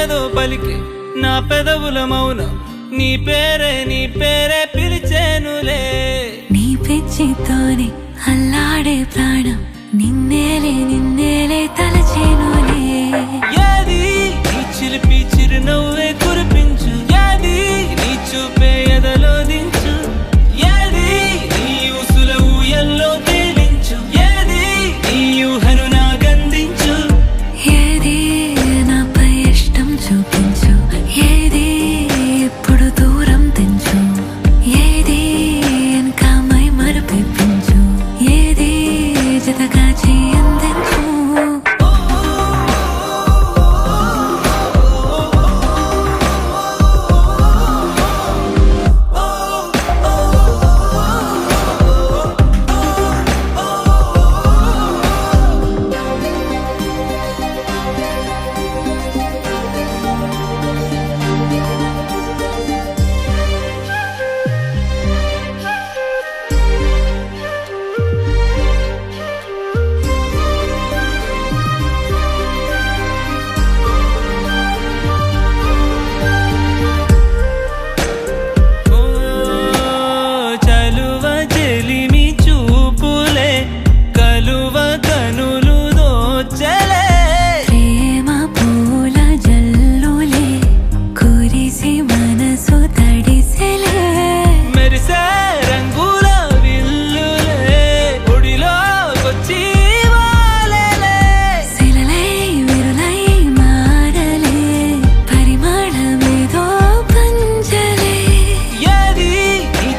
ఏదేదో పలికి నా పెదవుల మౌనం నీ పేరే పిలిచేనులే నీ పిచ్చితోనే అల్లాడే ప్రాణం నిన్నేలే తలచేనులే ఏది నీ చిలిపి చిరునవ్వే కురిపించు ఏది నీ చూపే ఎదలో దించు ఏది నీ ఊసుల ఊయల్లో తేలించు ఏది నీ ఊహను నాగందించు ఏది నాపై ఇష్టం చూపించు ఏది ఎప్పుడు దూరం తెంచు ఏది ఇంకా మై మరపించు ఏది జతగా చేయందించు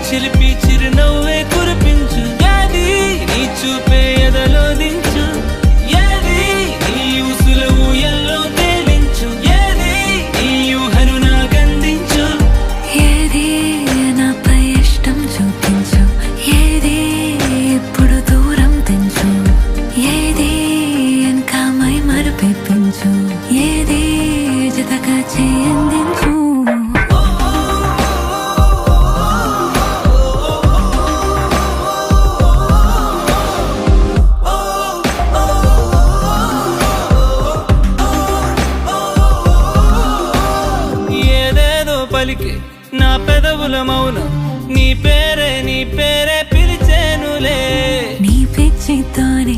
చిలిపి చిరునవ్వే కురిపించు ఏది నీ చూపే ఎదలో దించు ఏది నీ ఊసుల ఊయల్లో తేలించు ఏది నీ ఊహను నాగందించు ఏది నాపై ఇష్టం చూపించు ఏది ఇప్పుడు దూరం తెంచు ఏది ఇంకా మై మరపించు ఏది జతగా చేయందించు పలికి నా పెదవుల మౌనం నీ పేరే పిలిచేనులే నీ పిచ్చితోనే